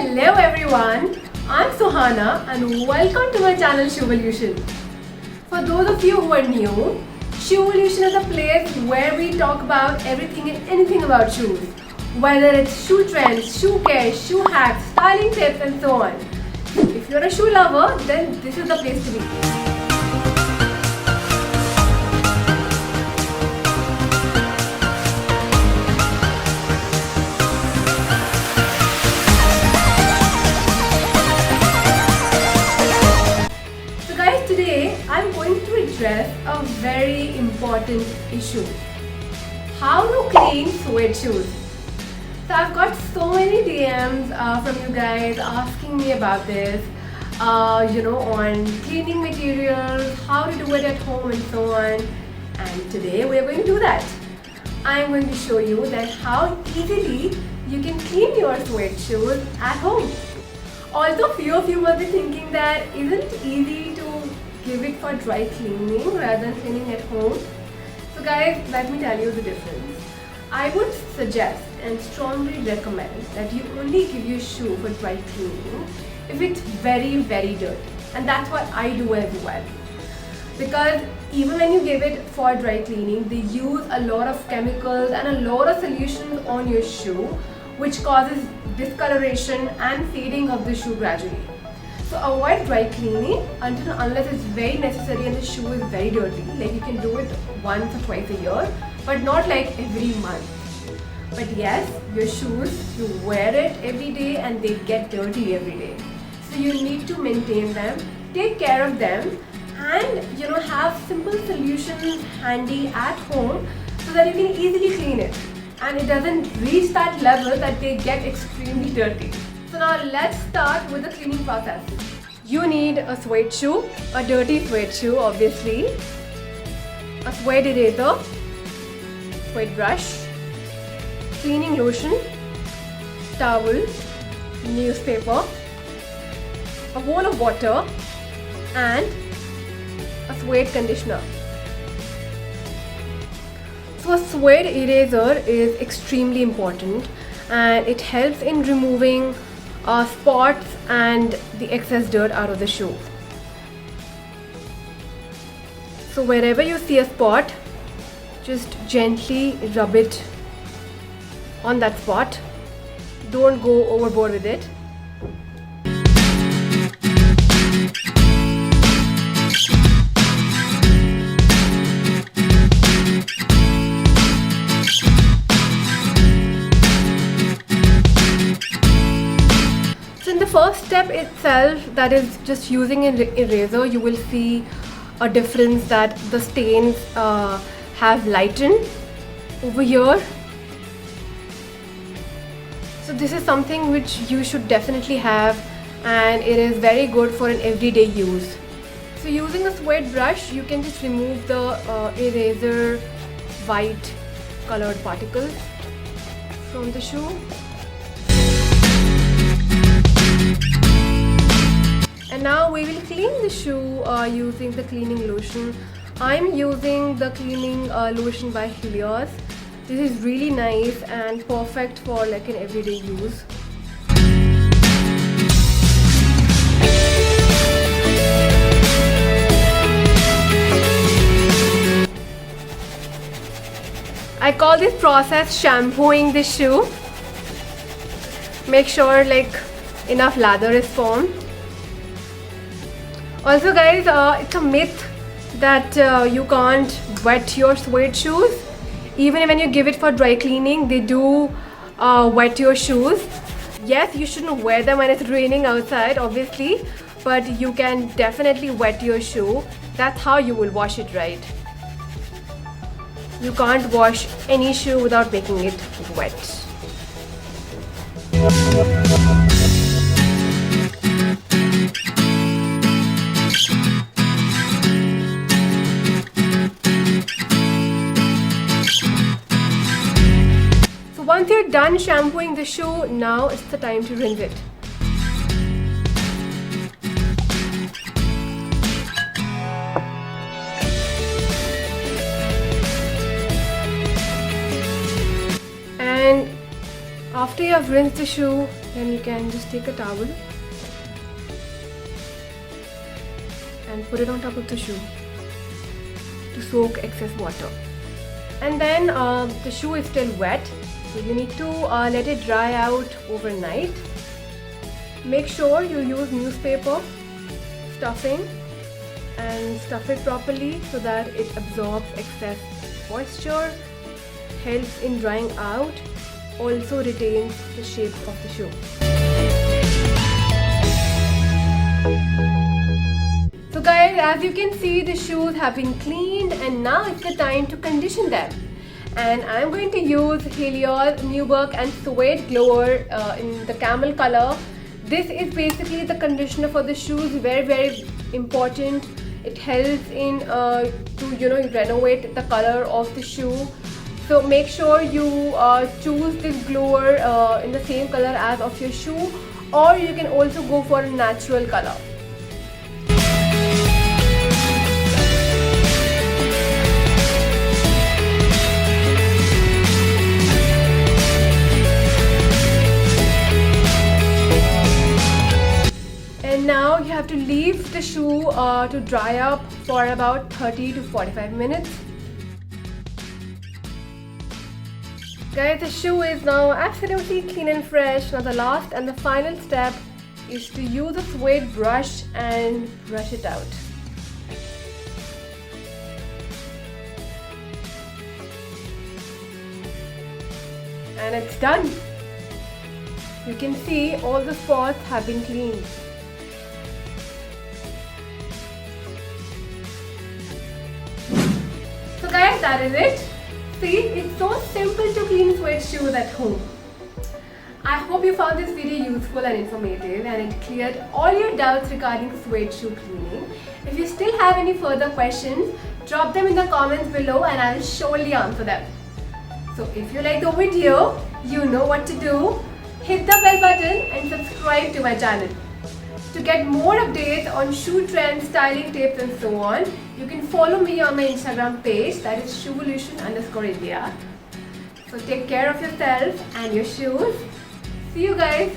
Hello everyone, I'm Suhana and welcome to my channel Shoevolution. For those of you who are new, Shoevolution is a place where we talk about everything and anything about shoes. Whether it's shoe trends, shoe care, shoe hacks, styling tips and so on. If you're a shoe lover, then this is the place to be. Today, I'm going to address a very important issue. How to clean suede shoes. So I've got so many DMs from you guys asking me about this, on cleaning materials, how to do it at home and so on. And today we're going to do that. I'm going to show you that how easily you can clean your suede shoes at home. Although few of you must be thinking that isn't it easy to give it for dry cleaning rather than cleaning at home? So guys, let me tell you the difference. I would suggest and strongly recommend that you only give your shoe for dry cleaning if it's very dirty, and that's what I do as well. Because even when you give it for dry cleaning, they use a lot of chemicals and a lot of solutions on your shoe, which causes discoloration and fading of the shoe gradually. So avoid dry cleaning unless it's very necessary and the shoe is very dirty. Like you can do it once or twice a year, but not like every month. But yes, your shoes, you wear it every day and they get dirty every day. So you need to maintain them, take care of them, and have simple solutions handy at home so that you can easily clean it. And it doesn't reach that level that they get extremely dirty. So now let's start with the cleaning process. You need a suede shoe, a dirty suede shoe obviously, a suede eraser, suede brush, cleaning lotion, towel, newspaper, a bowl of water and a suede conditioner. So a suede eraser is extremely important and it helps in removing spots and the excess dirt out of the shoe. So wherever you see a spot, just gently rub it on that spot. Don't go overboard with it. First step itself, that is just using an eraser, you will see a difference that the stains have lightened over here. So this is something which you should definitely have, and it is very good for an everyday use. So using a suede brush, you can just remove the eraser white colored particles from the shoe. And now we will clean the shoe using the cleaning lotion. I'm using the cleaning lotion by Helios. This is really nice and perfect for like an everyday use. I call this process shampooing the shoe. Make sure like enough lather is formed. Also guys, it's a myth that you can't wet your suede shoes. Even when you give it for dry cleaning, they do wet your shoes. Yes, you shouldn't wear them when it's raining outside obviously, but you can definitely wet your shoe. That's how you will wash it right. You can't wash any shoe without making it wet. Once you're done shampooing the shoe, now it's the time to rinse it. And after you have rinsed the shoe, Then you can just take a towel and put it on top of the shoe to soak excess water. And then the shoe is still wet, so you need to let it dry out overnight. Make sure you use newspaper stuffing and stuff it properly so that it absorbs excess moisture, helps in drying out, also retains the shape of the shoe. So guys, as you can see, the shoes have been cleaned and now it's the time to condition them. And I'm going to use Helios Nubuck and Suede Glower in the camel color. This is basically the conditioner for the shoes, very important. It helps in to renovate the color of the shoe. So make sure you choose this glower in the same color as of your shoe, or you can also go for a natural color. And now you have to leave the shoe to dry up for about 30 to 45 minutes. Guys, the shoe is now absolutely clean and fresh. Now the last and the final step is to use a suede brush and brush it out. And it's done. You can see all the spots have been cleaned. So guys, that is it. See, it's so simple to clean suede shoes at home. I hope you found this video useful and informative and it cleared all your doubts regarding suede shoe cleaning. If you still have any further questions, drop them in the comments below and I will surely answer them. So if you like the video, you know what to do. Hit the bell button and subscribe to my channel. To get more updates on shoe trends, styling tips and so on, you can follow me on my Instagram page, that is shoevolution_India. So take care of yourself and your shoes. See you guys.